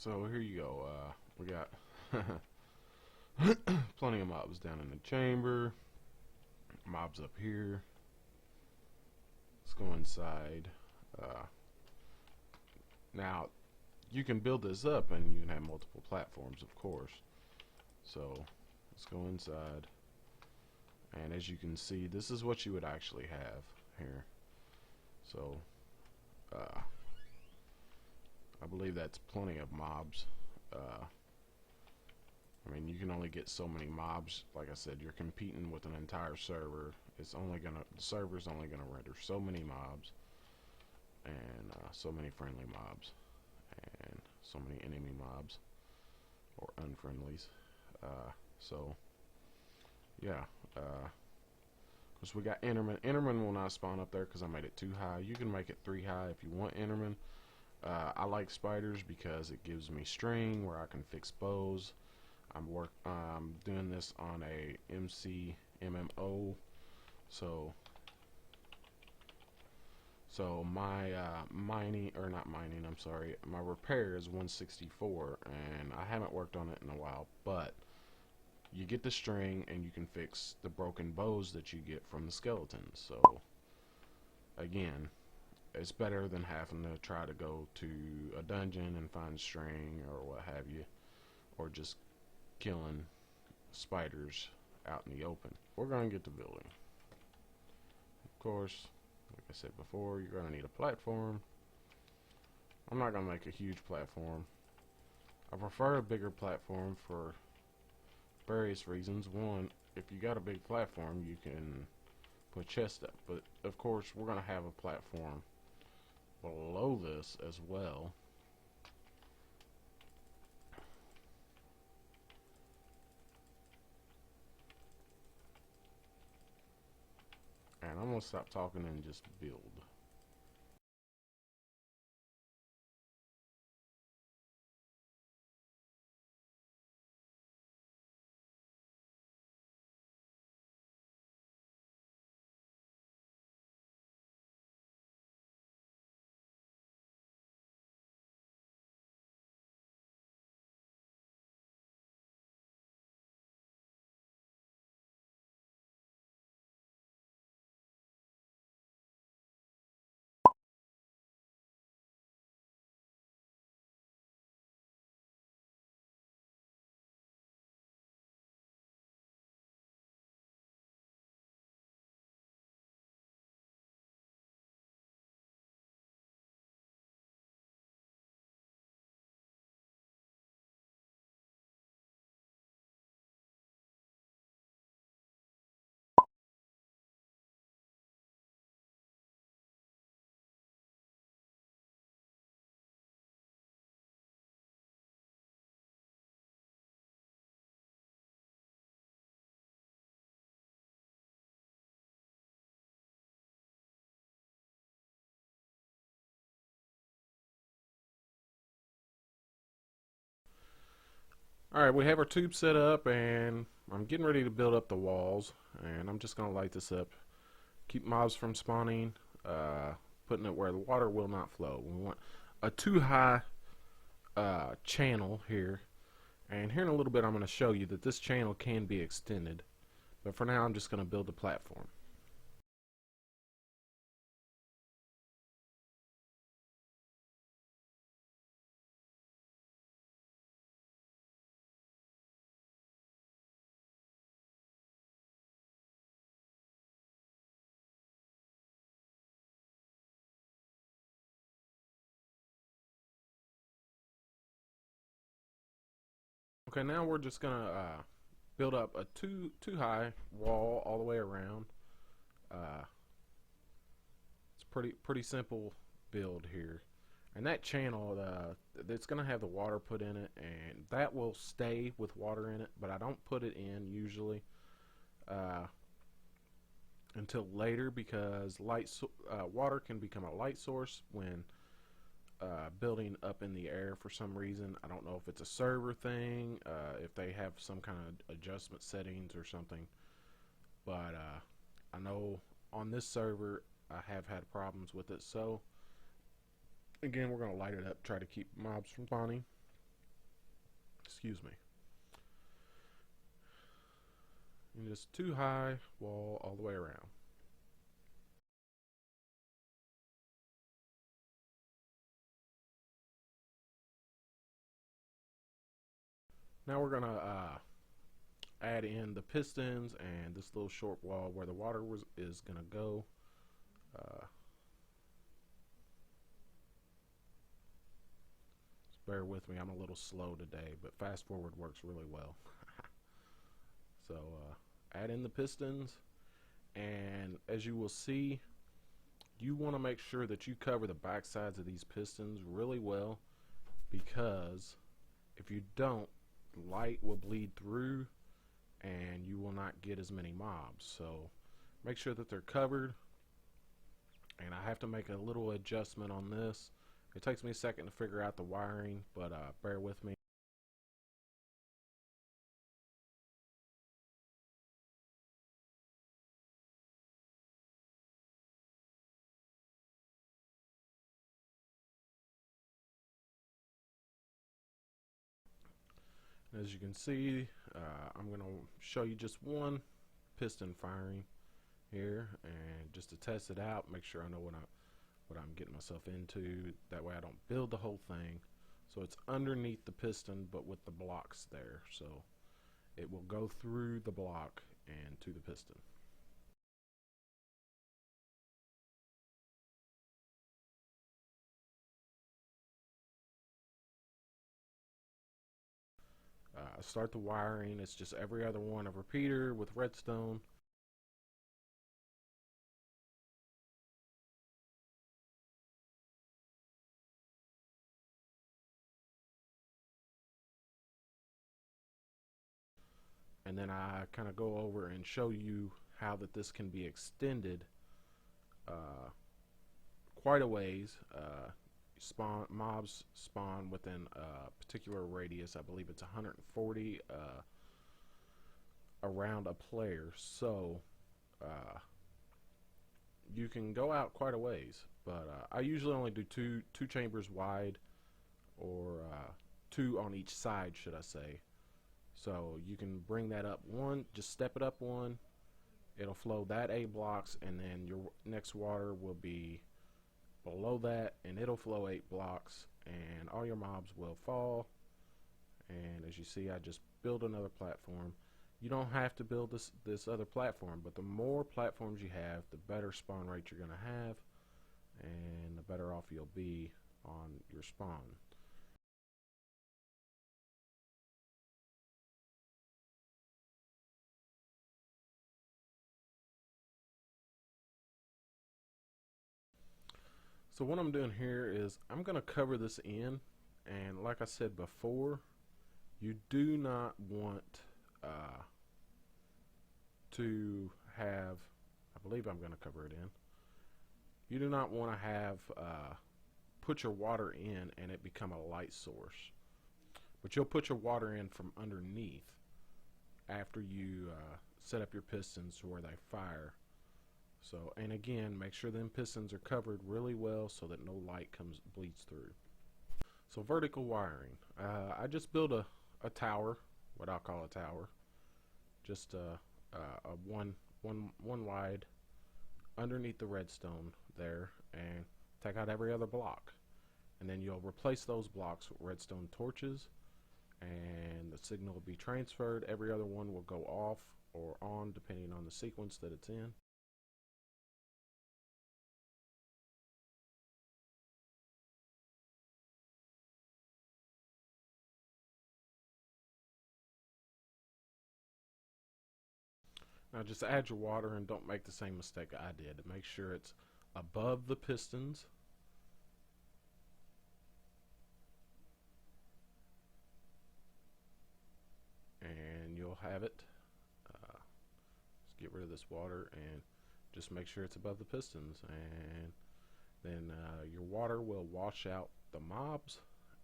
So here you go. We got plenty of mobs down in the chamber. Mobs up here. Let's go inside. Uh, Now, you can build this up and you can have multiple platforms, of course. So, let's go inside. And as you can see, this is what you would actually have here. So, I believe that's plenty of mobs. I mean, you can only get so many mobs. Like I said, you're competing with an entire server. The server's only gonna render so many mobs, and so many friendly mobs, and so many enemy mobs, or unfriendlies. So, yeah. Because we got Enderman. Enderman will not spawn up there because I made it too high. You can make it 3 high if you want Enderman. I like spiders because it gives me string where I can fix bows. I'm doing this on a MMO, so my my repair is 164, and I haven't worked on it in a while, but you get the string and you can fix the broken bows that you get from the skeletons. So again, it's better than having to try to go to a dungeon and find string or what have you, or just killing spiders out in the open. We're going to get to building. Of course, like I said before, you're going to need a platform. I'm not going to make a huge platform. I prefer a bigger platform for various reasons. One, if you got a big platform, you can put chests up. But of course, we're going to have a platform below this as well. And I'm going to stop talking and just build. Alright, we have our tube set up, and I'm getting ready to build up the walls, and I'm just going to light this up. Keep mobs from spawning, putting it where the water will not flow. We want a too high channel here, and here in a little bit I'm going to show you that this channel can be extended, but for now I'm just going to build a platform. Okay, now we're just going to build up a too high wall all the way around. It's pretty simple build here. And that channel, it's going to have the water put in it, and that will stay with water in it, but I don't put it in usually until later, because water can become a light source when building up in the air for some reason. I don't know if it's a server thing, if they have some kind of adjustment settings or something, but I know on this server I have had problems with it. So again, we're going to light it up, try to keep mobs from spawning. Excuse me. And just 2 high wall all the way around. Now we're gonna add in the pistons and this little short wall where the water is gonna go. Just bear with me, I'm a little slow today, but fast forward works really well. So add in the pistons, and as you will see, you want to make sure that you cover the back sides of these pistons really well, because if you don't, light will bleed through and you will not get as many mobs. So make sure that they're covered, and I have to make a little adjustment on this. It takes me a second to figure out the wiring, but bear with me. As you can see, I'm going to show you just one piston firing here, and just to test it out, make sure I know what I'm getting myself into. That way I don't build the whole thing. So it's underneath the piston, but with the blocks there, so it will go through the block and to the piston. Start the wiring. It's just every other one, a repeater with redstone. And then I kind of go over and show you how that this can be extended quite a ways. Mobs spawn within a particular radius. I believe it's 140 around a player. So you can go out quite a ways, but I usually only do two chambers wide, or 2 on each side, should I say. So you can bring that up one, just step it up one, it'll flow that 8 blocks, and then your next water will be below that, and it'll flow 8 blocks, and all your mobs will fall. And as you see, I just build another platform. You don't have to build this other platform, but the more platforms you have, the better spawn rate you're going to have, and the better off you'll be on your spawn. So what I'm doing here is I'm going to cover this in, and like I said before, you do not want to have, I believe I'm going to cover it in, you do not want to have put your water in and it become a light source, but you'll put your water in from underneath after you set up your pistons to where they fire. So, and again, make sure them pistons are covered really well so that no light bleeds through. So vertical wiring, I just built a tower, what I'll call a tower, just a one wide underneath the redstone there, and take out every other block, and then you'll replace those blocks with redstone torches, and the signal will be transferred. Every other one will go off or on depending on the sequence that it's in. Now just add your water, and don't make the same mistake I did. Make sure it's above the pistons. And you'll have it. Just get rid of this water and just make sure it's above the pistons. And then your water will wash out the mobs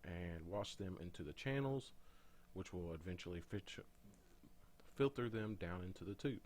and wash them into the channels, which will eventually filter them down into the tube.